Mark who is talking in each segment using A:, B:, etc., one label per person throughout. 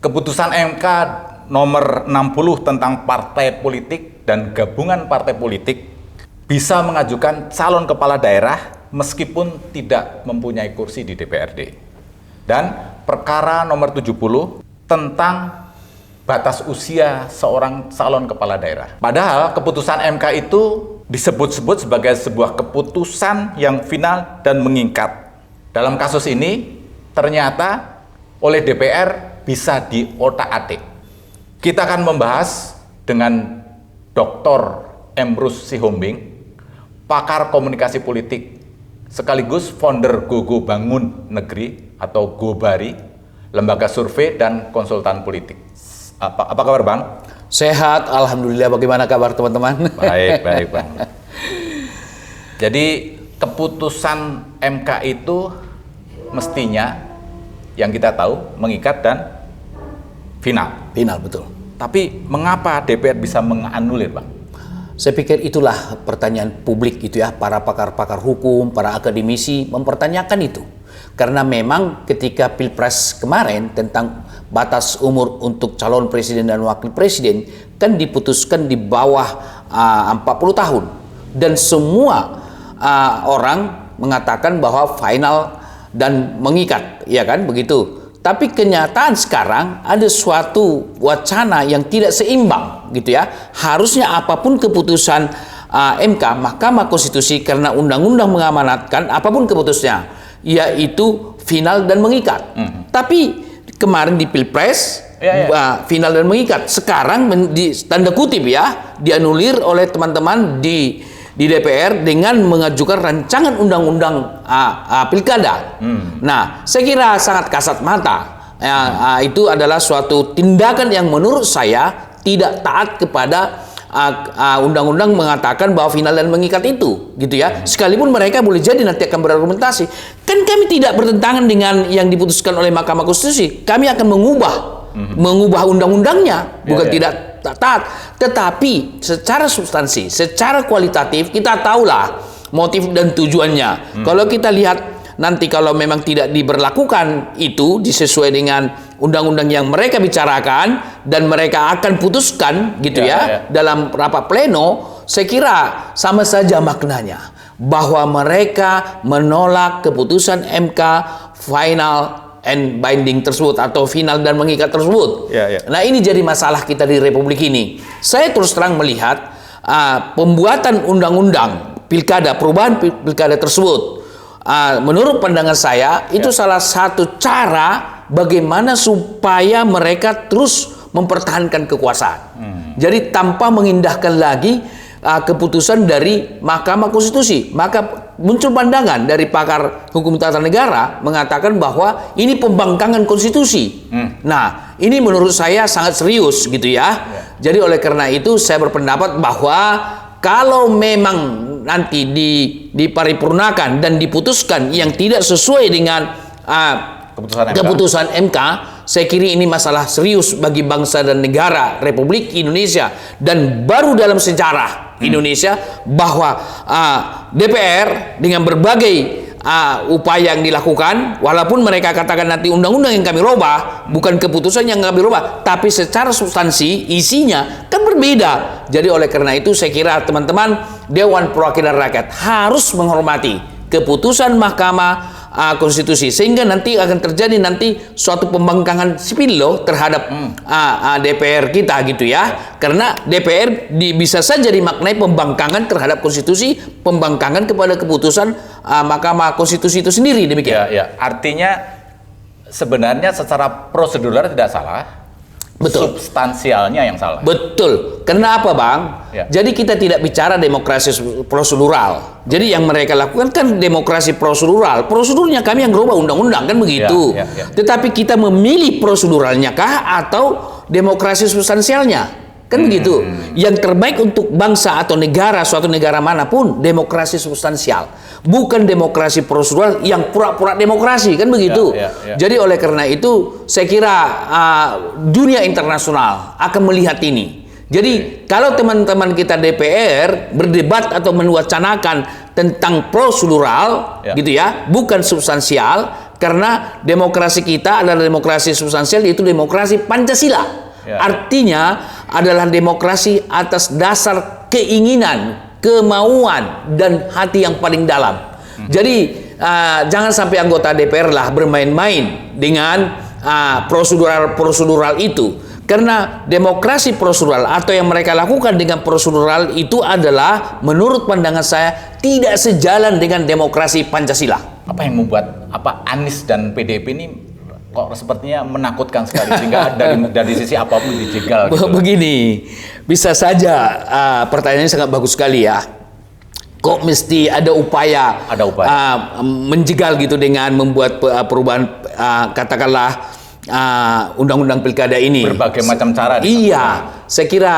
A: Keputusan MK nomor 60 tentang partai politik dan gabungan partai politik bisa mengajukan calon kepala daerah meskipun tidak mempunyai kursi di DPRD. Dan perkara nomor 70 tentang batas usia seorang calon kepala daerah. Padahal keputusan MK itu disebut-sebut sebagai sebuah keputusan yang final dan mengikat. Dalam kasus ini ternyata oleh DPR bisa diotak-atik. Kita akan membahas dengan Dr. Emrus Sihombing, pakar komunikasi politik sekaligus founder Gogo Bangun Negeri atau Gobari, lembaga survei dan konsultan politik. Apa kabar Bang?
B: Sehat, alhamdulillah. Bagaimana kabar teman-teman?
A: Baik Bang. Jadi keputusan MK itu mestinya yang kita tahu mengikat dan final.
B: Final, betul.
A: Tapi mengapa DPR bisa menganulir, Bang?
B: Saya pikir itulah pertanyaan publik gitu ya, para pakar-pakar hukum, para akademisi mempertanyakan itu. Karena memang ketika Pilpres kemarin tentang batas umur untuk calon presiden dan wakil presiden kan diputuskan di bawah 40 tahun. Dan semua orang mengatakan bahwa final dan mengikat, ya kan, begitu. Tapi kenyataan sekarang ada suatu wacana yang tidak seimbang gitu ya. Harusnya apapun keputusan MK, Mahkamah Konstitusi, karena undang-undang mengamanatkan apapun keputusnya, yaitu final dan mengikat. Tapi kemarin di Pilpres final dan mengikat. Sekarang di tanda kutip ya, dianulir oleh teman-teman di DPR dengan mengajukan rancangan undang-undang pilkada. Nah, saya kira sangat kasat mata. Itu adalah suatu tindakan yang menurut saya tidak taat kepada undang-undang mengatakan bahwa final dan mengikat itu, gitu ya. Sekalipun mereka boleh jadi nanti akan berargumentasi. Kan kami tidak bertentangan dengan yang diputuskan oleh Mahkamah Konstitusi. Kami akan mengubah undang-undangnya, bukan tidak taat. Tetapi secara substansi, secara kualitatif kita tahulah motif dan tujuannya. Kalau kita lihat nanti kalau memang tidak diberlakukan itu disesuai dengan undang-undang yang mereka bicarakan dan mereka akan putuskan gitu dalam rapat pleno, saya kira sama saja maknanya bahwa mereka menolak keputusan MK final and binding tersebut atau final dan mengikat tersebut. Nah, ini jadi masalah kita di Republik ini. Saya terus terang melihat pembuatan undang-undang pilkada, perubahan pilkada tersebut, menurut pandangan saya itu salah satu cara bagaimana supaya mereka terus mempertahankan kekuasaan. Jadi tanpa mengindahkan lagi keputusan dari Mahkamah Konstitusi. Maka muncul pandangan dari pakar hukum tata negara mengatakan bahwa ini pembangkangan konstitusi. Nah, ini menurut saya sangat serius gitu ya. Jadi oleh karena itu saya berpendapat bahwa kalau memang nanti diparipurnakan dan diputuskan yang tidak sesuai dengan keputusan MK, saya kira ini masalah serius bagi bangsa dan negara Republik Indonesia. Dan baru dalam sejarah Indonesia bahwa DPR dengan berbagai upaya yang dilakukan, walaupun mereka katakan nanti undang-undang yang kami robah, bukan keputusan yang kami robah, tapi secara substansi isinya kan berbeda. Jadi oleh karena itu saya kira teman-teman Dewan Perwakilan Rakyat harus menghormati keputusan Mahkamah Konstitusi, sehingga nanti akan terjadi nanti suatu pembangkangan sipil loh terhadap DPR kita gitu ya. Karena DPR bisa saja dimaknai pembangkangan terhadap konstitusi, pembangkangan kepada keputusan Mahkamah Konstitusi itu sendiri, demikian.
A: Artinya sebenarnya secara prosedural tidak salah.
B: Betul.
A: Substansialnya yang salah.
B: Betul. Kenapa, Bang? Jadi kita tidak bicara demokrasi prosedural. Jadi yang mereka lakukan kan demokrasi prosedural. Prosedurnya kami yang berubah undang-undang kan begitu. Tetapi kita memilih proseduralnya kah atau demokrasi substansialnya? Kan begitu. Yang terbaik untuk bangsa atau negara, suatu negara manapun, demokrasi substansial. Bukan demokrasi prosedural yang pura-pura demokrasi, kan begitu. Jadi oleh karena itu, saya kira dunia internasional akan melihat ini. Jadi kalau teman-teman kita DPR berdebat atau mewacanakan tentang prosedural gitu ya, bukan substansial, Karena demokrasi kita adalah demokrasi substansial, yaitu demokrasi Pancasila.
A: Ya.
B: Artinya adalah demokrasi atas dasar keinginan, kemauan, dan hati yang paling dalam. Jadi jangan sampai anggota DPR lah bermain-main dengan prosedural itu. Karena demokrasi prosedural atau yang mereka lakukan dengan prosedural itu adalah menurut pandangan saya tidak sejalan dengan demokrasi Pancasila.
A: Apa yang membuat Anies dan PDIP ini kok sepertinya menakutkan sekali sehingga dari sisi apapun dijegal gitu.
B: Begini, bisa saja pertanyaannya sangat bagus sekali ya. Kok mesti ada upaya menjegal gitu dengan membuat perubahan katakanlah undang-undang pilkada ini.
A: Berbagai macam cara.
B: Iya, saya kira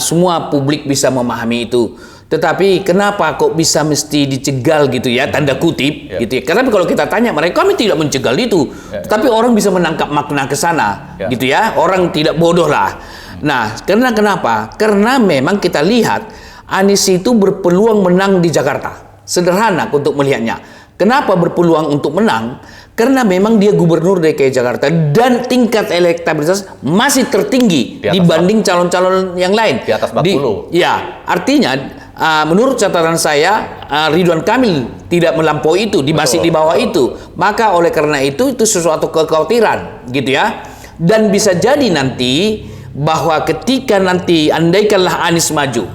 B: semua publik bisa memahami itu. Tetapi kenapa kok bisa mesti dicegal gitu ya, tanda kutip gitu ya. Karena kalau kita tanya mereka, kami tidak mencegal itu. Tapi orang bisa menangkap makna ke sana gitu ya. Orang tidak bodoh lah. Nah, karena kenapa? Karena memang kita lihat Anies itu berpeluang menang di Jakarta. Sederhana untuk melihatnya. Kenapa berpeluang untuk menang? Karena memang dia gubernur DKI Jakarta dan tingkat elektabilitas masih tertinggi dibanding calon-calon yang lain.
A: Di atas 40.
B: Ya, artinya menurut catatan saya Ridwan Kamil tidak melampaui itu, masih di bawah itu. Maka oleh karena itu sesuatu kekhawatiran gitu ya. Dan bisa jadi nanti bahwa ketika nanti andaikanlah Anies maju,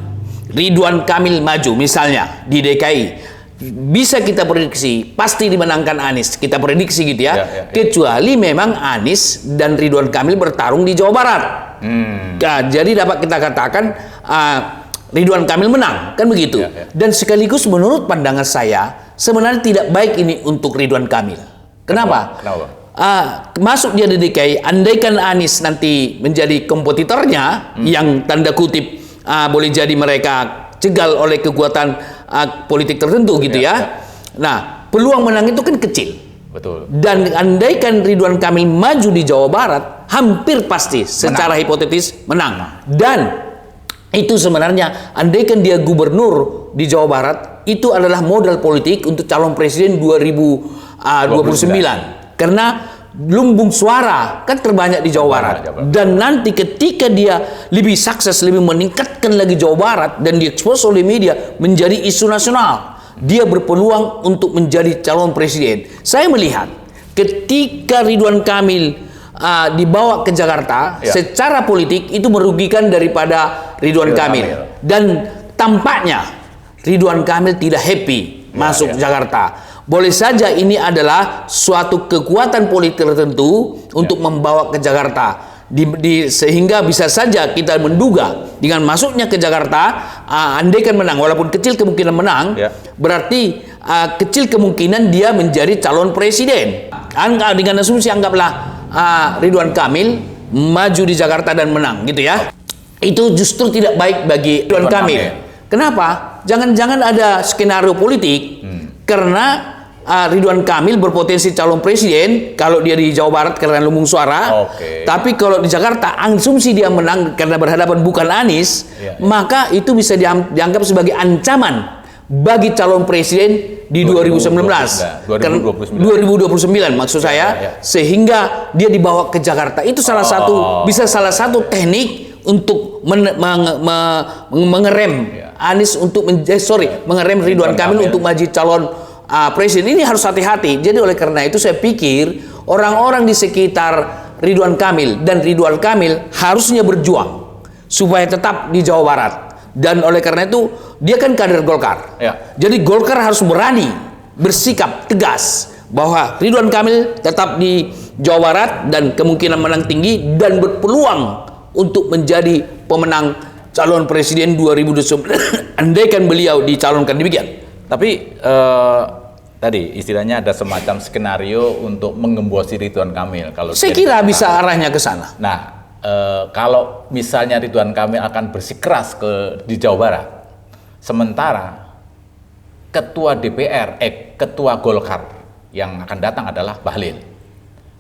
B: Ridwan Kamil maju misalnya di DKI, bisa kita prediksi pasti dimenangkan Anies, kita prediksi gitu ya. Kecuali memang Anies dan Ridwan Kamil bertarung di Jawa Barat. Nah, jadi dapat kita katakan Ridwan Kamil menang, kan begitu. Dan sekaligus menurut pandangan saya sebenarnya tidak baik ini untuk Ridwan Kamil. Kenapa? Masuk dia di DKI, andaikan Anies nanti menjadi kompetitornya yang tanda kutip boleh jadi mereka cegal oleh kekuatan politik tertentu gitu ya. Nah, peluang menang itu kan kecil.
A: Betul.
B: Dan andaikan Ridwan Kamil maju di Jawa Barat, hampir pasti secara hipotetis menang. Dan itu sebenarnya andaikan dia gubernur di Jawa Barat, itu adalah modal politik untuk calon presiden 2029. Karena lumbung suara kan terbanyak di Jawa Barat. Dan nanti ketika dia lebih sukses, lebih meningkatkan lagi Jawa Barat dan diekspos oleh media menjadi isu nasional, dia berpeluang untuk menjadi calon presiden. Saya melihat ketika Ridwan Kamil dibawa ke Jakarta secara politik itu merugikan daripada Ridwan Kamil. Dan tampaknya Ridwan Kamil tidak happy masuk Jakarta. Boleh saja ini adalah suatu kekuatan politik tertentu untuk membawa ke Jakarta. Sehingga bisa saja kita menduga dengan masuknya ke Jakarta, andaikan menang, walaupun kecil kemungkinan menang, berarti kecil kemungkinan dia menjadi calon presiden. Dengan asumsi anggaplah Ridwan Kamil maju di Jakarta dan menang gitu ya. Itu justru tidak baik bagi Ridwan Kamil. Kenapa? Jangan-jangan ada skenario politik karena Ridwan Kamil berpotensi calon presiden kalau dia di Jawa Barat karena lumbung suara. Tapi kalau di Jakarta asumsi dia menang karena berhadapan bukan Anies, maka itu bisa dianggap sebagai ancaman bagi calon presiden di 2019. 2029 maksud saya. Sehingga dia dibawa ke Jakarta. Itu salah satu teknik untuk mengerem Anies untuk mengerem Ridwan Kamil untuk maju calon presiden. Ini harus hati-hati. Jadi oleh karena itu saya pikir orang-orang di sekitar Ridwan Kamil dan Ridwan Kamil harusnya berjuang supaya tetap di Jawa Barat. Dan oleh karena itu dia kan kader Golkar. Jadi Golkar harus berani bersikap tegas bahwa Ridwan Kamil tetap di Jawa Barat dan kemungkinan menang tinggi dan berpeluang untuk menjadi pemenang calon presiden 2029 andaikan beliau dicalonkan demikian.
A: Tapi tadi istilahnya ada semacam skenario untuk menggembosi Ridwan Kamil. Kalau
B: saya kira bisa arahnya ke sana.
A: Nah, kalau misalnya Ridwan Kamil akan bersikeras di Jawa Barat, sementara ketua DPR, ketua Golkar yang akan datang adalah Bahlil.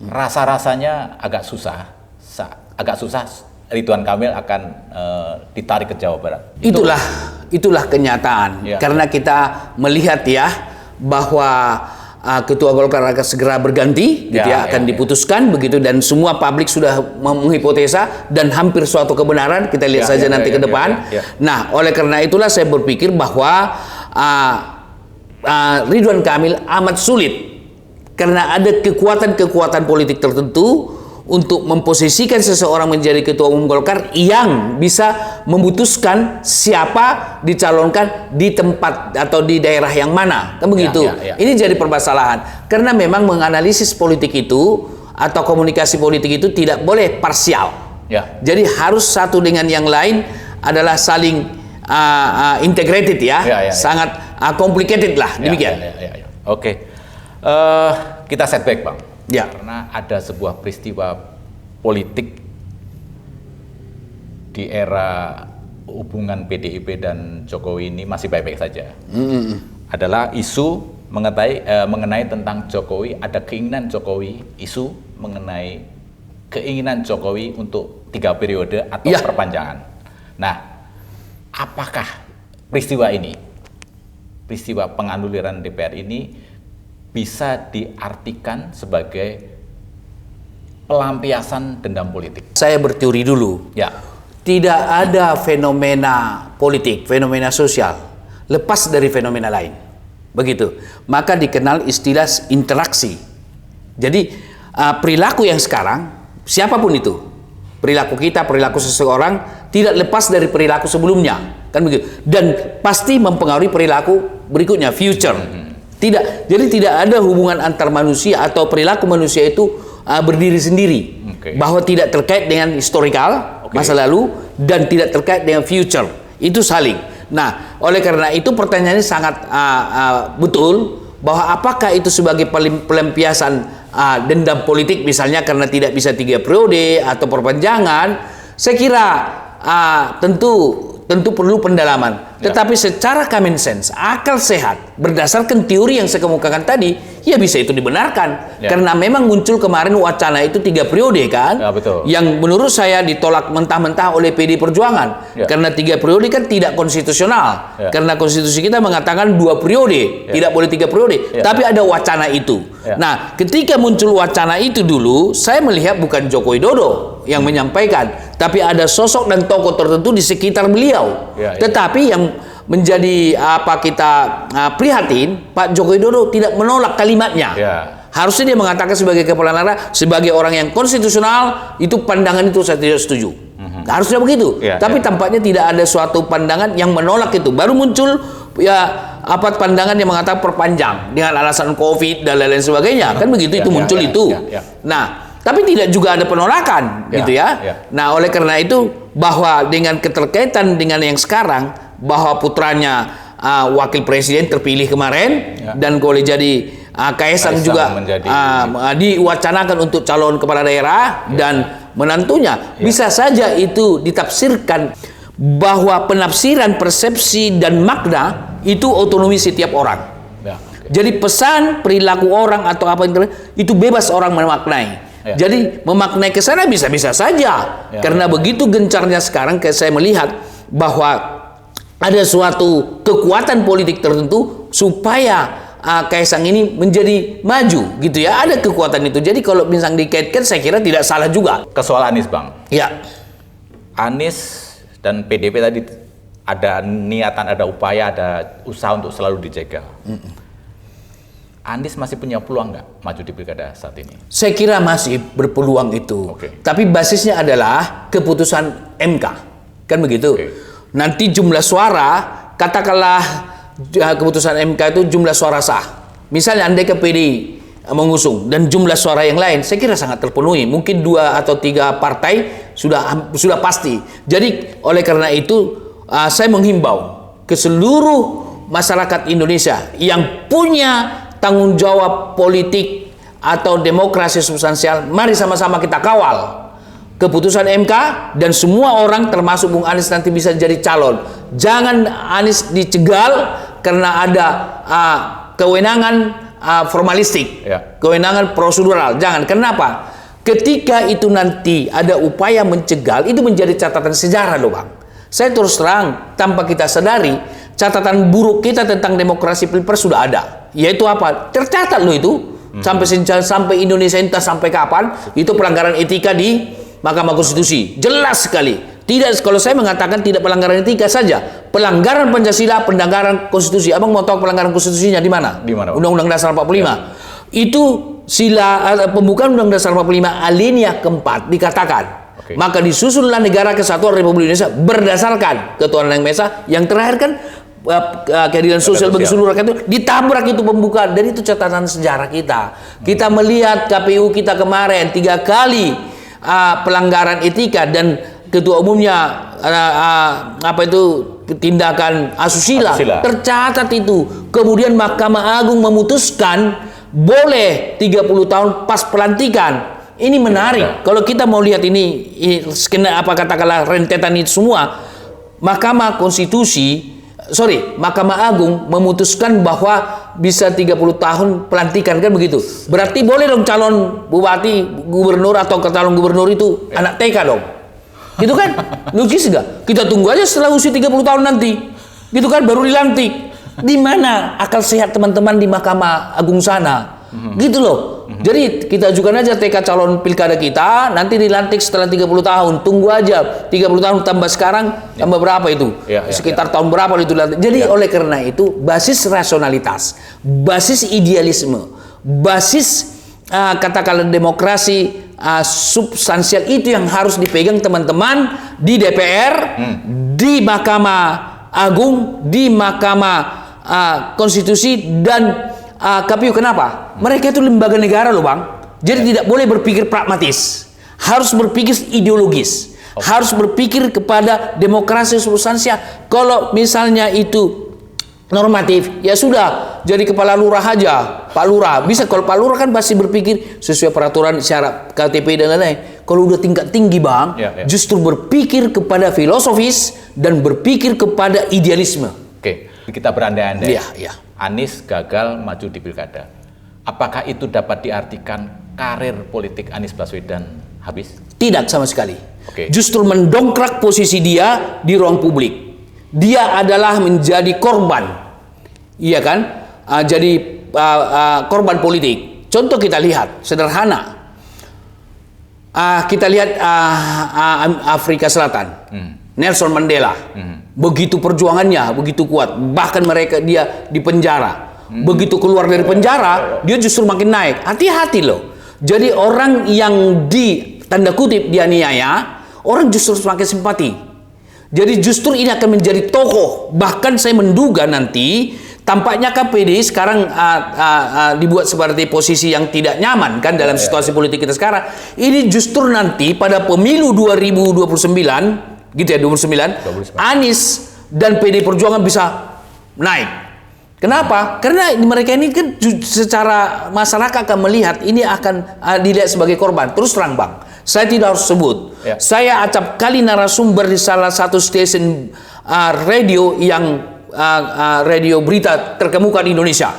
A: Rasa-rasanya agak susah Ridwan Kamil akan ditarik ke Jawa Barat.
B: Itulah kenyataan. Karena kita melihat ya bahwa Ketua Golkar akan segera berganti, gitu ya, akan diputuskan begitu, dan semua publik sudah menghipotesa dan hampir suatu kebenaran, kita lihat saja nanti ke depan. Nah, oleh karena itulah saya berpikir bahwa Ridwan Kamil amat sulit karena ada kekuatan-kekuatan politik tertentu untuk memposisikan seseorang menjadi ketua umum Golkar yang bisa memutuskan siapa dicalonkan di tempat atau di daerah yang mana, kan begitu. Ini jadi permasalahan karena memang menganalisis politik itu atau komunikasi politik itu tidak boleh parsial. Jadi harus satu dengan yang lain adalah saling integrated ya. Sangat complicated lah, demikian.
A: Oke. Kita setback, Bang. Karena ada sebuah peristiwa politik di era hubungan PDIP dan Jokowi ini masih baik-baik saja. Adalah isu mengenai tentang Jokowi, ada keinginan Jokowi, isu mengenai keinginan Jokowi untuk 3 periode atau perpanjangan. Nah, apakah peristiwa penganuliran DPR ini bisa diartikan sebagai pelampiasan dendam politik?
B: Saya berteori dulu. Tidak ada fenomena politik, fenomena sosial lepas dari fenomena lain. Begitu. Maka dikenal istilah interaksi. Jadi perilaku yang sekarang, siapapun itu, perilaku kita, perilaku seseorang tidak lepas dari perilaku sebelumnya, kan begitu. Dan pasti mempengaruhi perilaku berikutnya, future. Jadi tidak ada hubungan antar manusia atau perilaku manusia itu berdiri sendiri, bahwa tidak terkait dengan historical masa lalu dan tidak terkait dengan future, itu saling. Nah, oleh karena itu pertanyaannya sangat betul, bahwa apakah itu sebagai pelampiasan dendam politik misalnya karena tidak bisa 3 periode atau perpanjangan. Saya kira tentu perlu pendalaman. Tetapi secara common sense, akal sehat, berdasarkan teori yang saya kemukakan tadi, ya bisa itu dibenarkan. Karena memang muncul kemarin wacana itu 3 periode kan, yang menurut saya ditolak mentah-mentah oleh PD Perjuangan. Karena 3 periode kan tidak konstitusional. Karena konstitusi kita mengatakan 2 periode, tidak boleh 3 periode. Tapi ada wacana itu. Nah, ketika muncul wacana itu dulu, saya melihat bukan Joko Widodo yang menyampaikan, tapi ada sosok dan tokoh tertentu di sekitar beliau. Tetapi yang menjadi kita prihatin, Pak Joko Widodo tidak menolak kalimatnya. Harusnya dia mengatakan sebagai kepala negara, sebagai orang yang konstitusional, itu pandangan itu saya tidak setuju. Harusnya begitu. Tapi tampaknya tidak ada suatu pandangan yang menolak itu. Baru muncul pandangan yang mengatakan perpanjang dengan alasan COVID dan lain-lain sebagainya. Kan begitu, itu muncul itu. Nah, tapi tidak juga ada penolakan, gitu ya. Nah, oleh karena itu, bahwa dengan keterkaitan dengan yang sekarang, bahwa putranya wakil presiden terpilih kemarin, dan boleh jadi Kaisang juga diwacanakan untuk calon kepala daerah, dan menantunya, bisa saja itu ditafsirkan bahwa penafsiran, persepsi, dan makna itu otonomi setiap orang. Jadi pesan, perilaku orang atau apa itu bebas orang memaknai. Jadi memaknai ke sana bisa-bisa saja. Karena begitu gencarnya sekarang, saya melihat bahwa ada suatu kekuatan politik tertentu supaya Kaisang ini menjadi maju, gitu ya. Ada kekuatan itu. Jadi kalau misalnya dikaitkan, saya kira tidak salah juga.
A: Ke soal Anies, Bang. Anies dan PDP tadi ada niatan, ada upaya, ada usaha untuk selalu dijaga. Anies masih punya peluang nggak maju di pilkada saat ini?
B: Saya kira masih berpeluang itu. Tapi basisnya adalah keputusan MK. Kan begitu? Nanti jumlah suara, katakanlah keputusan MK itu jumlah suara sah. Misalnya andai ke PDI mengusung dan jumlah suara yang lain, saya kira sangat terpenuhi. Mungkin 2 atau 3 partai sudah pasti. Jadi oleh karena itu saya menghimbau ke seluruh masyarakat Indonesia yang punya tanggung jawab politik atau demokrasi substansial, mari sama-sama kita kawal keputusan MK, dan semua orang termasuk Bung Anies nanti bisa jadi calon. Jangan Anies dicegal karena ada kewenangan formalistik, kewenangan prosedural. Jangan. Kenapa? Ketika itu nanti ada upaya mencegal, itu menjadi catatan sejarah loh, Bang. Saya terus terang, tanpa kita sadari, catatan buruk kita tentang demokrasi pilpres sudah ada. Yaitu apa? Tercatat loh itu. Sampai Indonesia entah sampai kapan itu pelanggaran etika di Mahkamah Konstitusi. Jelas sekali. Tidak, kalau saya mengatakan tidak pelanggaran etika saja, pelanggaran Pancasila, pelanggaran konstitusi. Abang mau tahu pelanggaran konstitusinya di mana?
A: Di mana?
B: Undang-Undang Dasar 45. Ya. Itu pembukaan Undang-Undang Dasar 45 alinea keempat dikatakan. Okay. Maka disusunlah negara kesatuan Republik Indonesia berdasarkan ketuhanan yang Maha Esa. Yang terakhir kan keadilan sosial bagi seluruh rakyat itu ditabrak itu pembukaan, dan itu catatan sejarah kita. Kita melihat KPU kita kemarin 3 kali pelanggaran etika dan ketua umumnya tindakan asusila. Tercatat itu. Kemudian Mahkamah Agung memutuskan boleh 30 tahun pas pelantikan. Ini menarik. Kalau kita mau lihat ini katakanlah rentetan itu semua, Mahkamah Agung memutuskan bahwa bisa 30 tahun pelantikan, kan begitu. Berarti boleh dong calon bupati, gubernur atau calon gubernur itu anak TK dong. Gitu kan? Logis enggak? Kita tunggu aja setelah usia 30 tahun nanti. Gitu kan, baru dilantik. Di mana akal sehat teman-teman di Mahkamah Agung sana? Gitu loh. Jadi kita ajukan aja TK calon pilkada kita, nanti dilantik setelah 30 tahun. Tunggu aja 30 tahun tambah sekarang, tambah berapa itu? Sekitar tahun berapa itu dilantik. Jadi oleh karena itu basis rasionalitas, basis idealisme, basis katakanlah demokrasi substansial itu yang harus dipegang teman-teman di DPR, di Mahkamah Agung, di Mahkamah Konstitusi dan KPU. Kenapa? Mereka itu lembaga negara loh Bang. Jadi tidak boleh berpikir pragmatis, harus berpikir ideologis, harus berpikir kepada demokrasi substansial. Kalau misalnya itu normatif, ya sudah jadi kepala lurah aja, Pak Lurah. Bisa, kalau Pak Lurah kan pasti berpikir sesuai peraturan syarat KTP dan lain-lain. Kalau udah tingkat tinggi Bang, justru berpikir kepada filosofis dan berpikir kepada idealisme.
A: Oke, kita berandai-andai.
B: Iya.
A: Anies gagal maju di pilkada. Apakah itu dapat diartikan karir politik Anies Baswedan habis? Tidak sama sekali. Justru mendongkrak posisi dia di ruang publik. Dia adalah menjadi korban, iya kan? Jadi korban politik. Contoh kita lihat sederhana. Kita lihat Afrika Selatan, Nelson Mandela. Begitu perjuangannya, begitu kuat. Bahkan dia dipenjara. Begitu keluar dari penjara, dia justru makin naik. Hati-hati loh. Jadi orang yang tanda kutip dianiaya, orang justru semakin simpati. Jadi justru ini akan menjadi tokoh. Bahkan saya menduga nanti tampaknya KPD sekarang dibuat seperti posisi yang tidak nyaman kan dalam situasi politik kita sekarang. Ini justru nanti pada pemilu 2029 gitu ya, 29. Anies dan PD Perjuangan bisa naik. Kenapa? Karena mereka ini kan secara masyarakat akan melihat ini akan dilihat sebagai korban. Terus terang Bang, saya tidak harus sebut. Saya acap kali narasumber di salah satu stasiun radio yang radio berita terkemuka di Indonesia.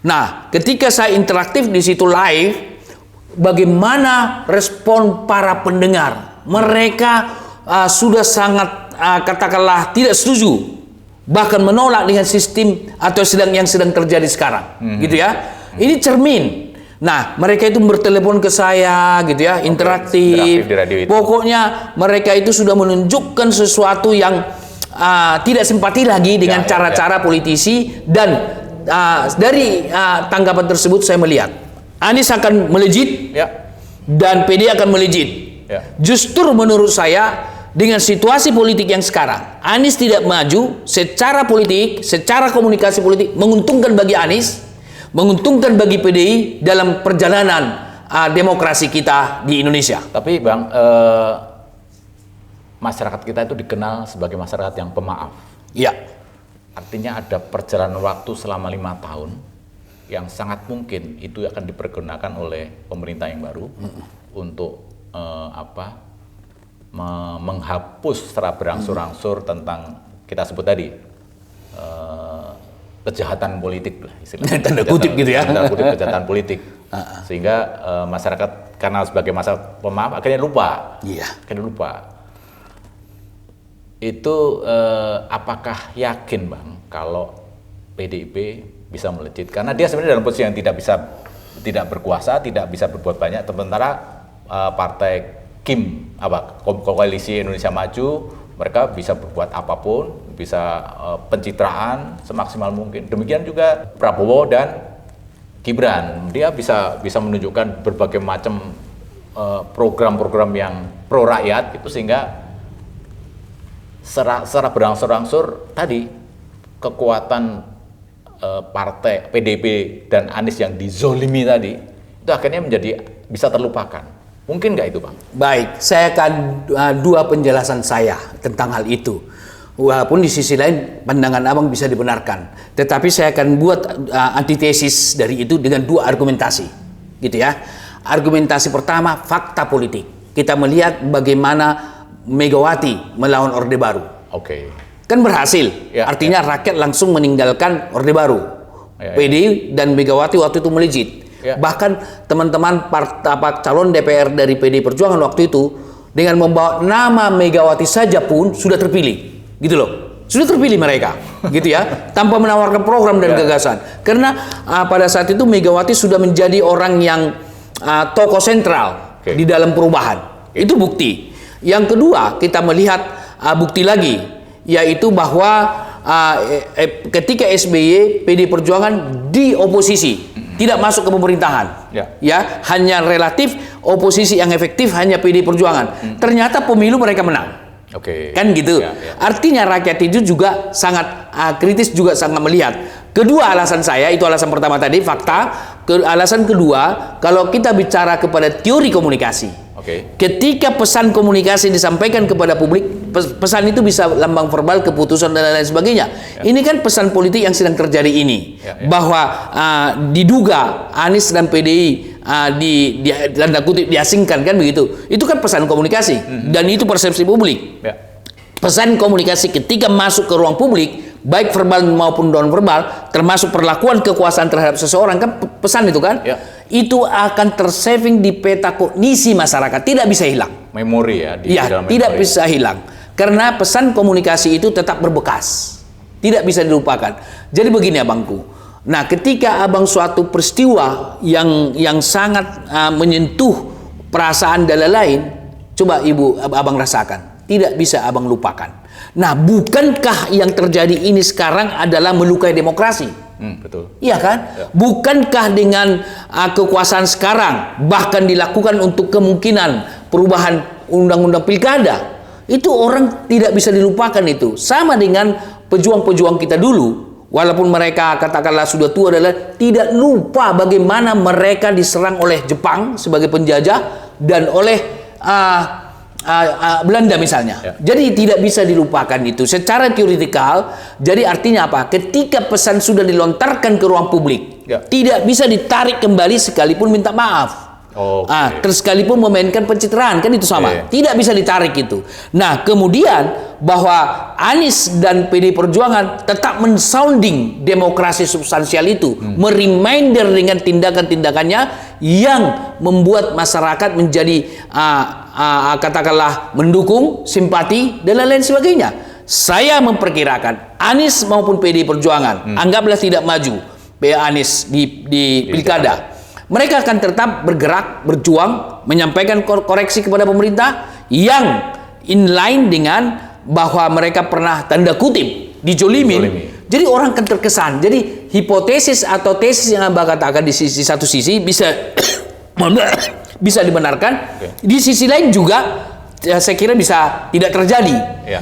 A: Nah, ketika saya interaktif di situ live, bagaimana respon para pendengar? Mereka sudah sangat katakanlah tidak setuju, bahkan menolak dengan sistem atau yang sedang terjadi sekarang, gitu ya. Ini cermin. Nah, mereka itu bertelepon ke saya, gitu ya, interaktif di radio itu. Pokoknya mereka itu sudah menunjukkan sesuatu yang tidak simpati lagi dengan cara-cara politisi, dan dari tanggapan tersebut saya melihat Anies akan melejit dan PD akan melejit. Justru menurut saya dengan situasi politik yang sekarang, Anies tidak maju secara politik, secara komunikasi politik menguntungkan bagi Anies, menguntungkan bagi PDI dalam perjalanan demokrasi kita di Indonesia. Tapi Bang, masyarakat kita itu dikenal sebagai masyarakat yang pemaaf.
B: Iya.
A: Artinya ada perjalanan waktu selama 5 tahun yang sangat mungkin itu akan dipergunakan oleh pemerintah yang baru untuk menghapus secara berangsur-angsur tentang kita sebut tadi kejahatan politik lah istilahnya.
B: Tanda kutip gitu ya.
A: Tanda kutip kejahatan politik. Sehingga masyarakat karena sebagai masyarakat pemaaf akhirnya lupa. Akhirnya lupa. Itu apakah yakin Bang kalau PDIP bisa melejit karena dia sebenarnya dalam posisi yang tidak berkuasa, tidak bisa berbuat banyak. Sementara partai koalisi Indonesia Maju, mereka bisa berbuat apapun, bisa pencitraan semaksimal mungkin. Demikian juga Prabowo dan Gibran, dia bisa menunjukkan berbagai macam program-program yang pro rakyat itu, sehingga secara berangsur-angsur tadi kekuatan partai PDIP dan Anies yang dizolimi tadi itu akhirnya bisa terlupakan. Mungkin nggak itu, Bang?
B: Baik, saya akan dua penjelasan saya tentang hal itu. Walaupun di sisi lain pandangan Abang bisa dibenarkan, tetapi saya akan buat antitesis dari itu dengan dua argumentasi, gitu ya. Argumentasi pertama, fakta politik. Kita melihat bagaimana Megawati melawan Orde Baru.
A: Oke.
B: Kan berhasil,
A: Ya,
B: artinya rakyat langsung meninggalkan Orde Baru. PDI dan Megawati waktu itu melejit. Bahkan teman-teman calon DPR dari PDI Perjuangan waktu itu dengan membawa nama Megawati saja pun sudah terpilih. Gitu loh, sudah terpilih mereka, gitu ya, tanpa menawarkan program dan gagasan. Karena pada saat itu Megawati sudah menjadi orang yang tokoh sentral di dalam perubahan. Itu bukti. Yang kedua, kita melihat bukti lagi, yaitu bahwa ketika SBY, PD Perjuangan di oposisi, tidak masuk ke pemerintahan, ya, hanya relatif oposisi yang efektif hanya PD Perjuangan. Ternyata pemilu mereka menang. Kan gitu. Artinya rakyat itu juga sangat kritis, juga sangat melihat. Kedua alasan saya, itu alasan pertama tadi, fakta. Alasan kedua, kalau kita bicara kepada teori komunikasi, ketika pesan komunikasi disampaikan kepada publik, pesan itu bisa lambang verbal, keputusan dan lain sebagainya. Ini kan pesan politik yang sedang terjadi ini, bahwa diduga Anies dan PDI tanda kutip diasingkan, kan begitu. Itu kan pesan komunikasi dan itu persepsi publik. Pesan komunikasi ketika masuk ke ruang publik, baik verbal maupun non verbal, termasuk perlakuan kekuasaan terhadap seseorang, kan pesan itu kan, itu akan tersaving di peta kognisi masyarakat, tidak bisa hilang.
A: Memori ya.
B: Tidak bisa hilang karena pesan komunikasi itu tetap berbekas, tidak bisa dilupakan. Jadi begini abangku. Nah, ketika abang suatu peristiwa yang sangat menyentuh perasaan dan lain-lain, coba ibu abang rasakan, tidak bisa abang lupakan. Nah, bukankah yang terjadi ini sekarang adalah melukai demokrasi?
A: Betul.
B: Iya kan? Bukankah dengan kekuasaan sekarang bahkan dilakukan untuk kemungkinan perubahan undang-undang pilkada? Itu orang tidak bisa dilupakan itu. Sama dengan pejuang-pejuang kita dulu. Walaupun mereka katakanlah sudah tua, adalah tidak lupa bagaimana mereka diserang oleh Jepang sebagai penjajah dan oleh Belanda misalnya. Jadi tidak bisa dilupakan itu secara teoretikal. Jadi artinya apa? Ketika pesan sudah dilontarkan ke ruang publik, tidak bisa ditarik kembali sekalipun minta maaf. Terus sekalipun memainkan pencitraan, kan itu sama. Tidak bisa ditarik itu. Nah, kemudian bahwa Anies dan PD Perjuangan tetap mensounding demokrasi substansial itu, mereminder dengan tindakan-tindakannya yang membuat masyarakat menjadi katakanlah mendukung, simpati dan lain-lain sebagainya. Saya memperkirakan Anies maupun PD Perjuangan, anggaplah tidak maju Anies di pilkada, mereka akan tetap bergerak, berjuang, menyampaikan koreksi kepada pemerintah yang inline dengan bahwa mereka pernah tanda kutip dijolimin. Jadi orang akan terkesan. Jadi hipotesis atau tesis yang Abang katakan di satu sisi bisa bisa dibenarkan, di sisi lain juga saya kira bisa tidak terjadi.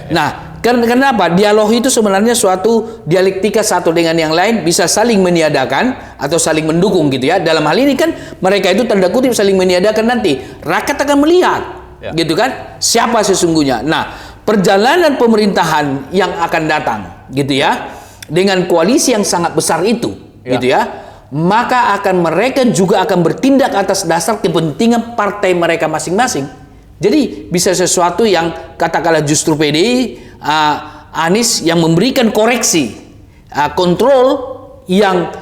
B: Nah, kenapa? Dialog itu sebenarnya suatu dialektika satu dengan yang lain, bisa saling meniadakan atau saling mendukung gitu ya. Dalam hal ini kan mereka itu tanda kutip saling meniadakan, nanti rakyat akan melihat gitu kan siapa sesungguhnya. Nah, perjalanan pemerintahan yang akan datang gitu ya dengan koalisi yang sangat besar itu gitu ya, maka mereka juga akan bertindak atas dasar kepentingan partai mereka masing-masing. Jadi bisa sesuatu yang katakanlah justru PDI Anies yang memberikan koreksi, kontrol yang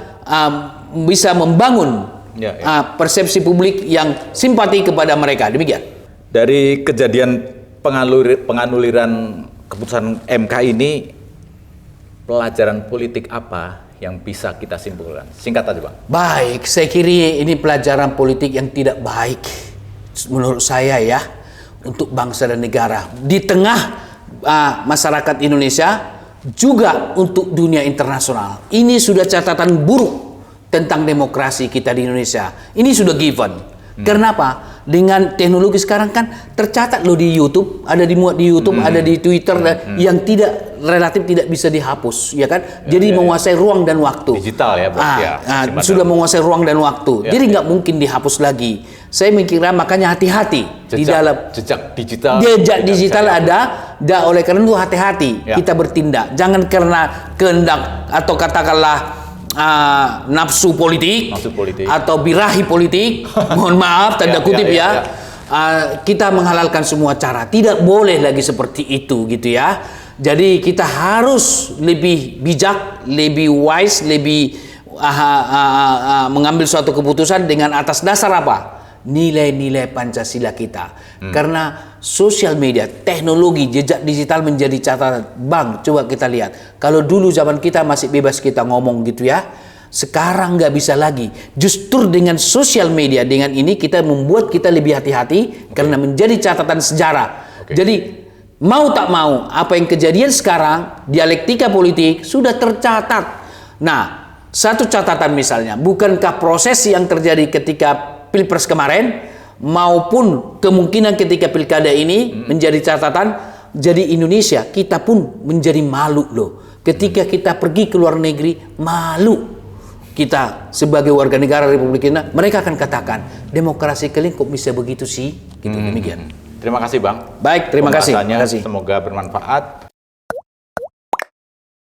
B: bisa membangun persepsi publik yang simpati kepada mereka. Demikian.
A: Dari kejadian penganuliran keputusan MK ini, pelajaran politik apa yang bisa kita simpulkan? Singkat aja Bang.
B: Baik, saya kira ini pelajaran politik yang tidak baik menurut saya ya untuk bangsa dan negara di tengah masyarakat Indonesia juga untuk dunia internasional. Ini sudah catatan buruk tentang demokrasi kita di Indonesia. Ini sudah given. Kenapa? Dengan teknologi sekarang kan tercatat loh di YouTube, ada dimuat di YouTube, ada di Twitter yang relatif tidak bisa dihapus, ya kan? Jadi menguasai ruang dan waktu.
A: Digital ya, Bang.
B: Sudah menguasai ruang dan waktu. Jadi nggak mungkin dihapus lagi. Saya mikirnya makanya hati-hati di dalam
A: jejak digital.
B: Jejak digital ada, oleh karena itu hati-hati kita bertindak. Jangan karena kehendak atau katakanlah nafsu politik atau birahi politik, mohon maaf tanda kutip kita menghalalkan semua cara. Tidak boleh lagi seperti itu gitu ya. Jadi kita harus lebih bijak, lebih wise, lebih mengambil suatu keputusan dengan atas dasar apa? Nilai-nilai Pancasila kita. Karena sosial media, teknologi, jejak digital menjadi catatan. Bang, coba kita lihat. Kalau dulu zaman kita masih bebas kita ngomong gitu ya. Sekarang nggak bisa lagi. Justru dengan sosial media, dengan ini kita membuat kita lebih hati-hati karena menjadi catatan sejarah. Jadi mau tak mau, apa yang kejadian sekarang, dialektika politik sudah tercatat. Nah, satu catatan misalnya, bukankah proses yang terjadi ketika Pilpres kemarin maupun kemungkinan ketika pilkada ini menjadi catatan, jadi Indonesia kita pun menjadi malu loh. Ketika kita pergi ke luar negeri, malu kita sebagai warga negara Republik Indonesia, mereka akan katakan demokrasi kalian kok bisa begitu sih? Gitu demikian.
A: Terima kasih Bang.
B: Baik, terima kasih.
A: Semoga bermanfaat.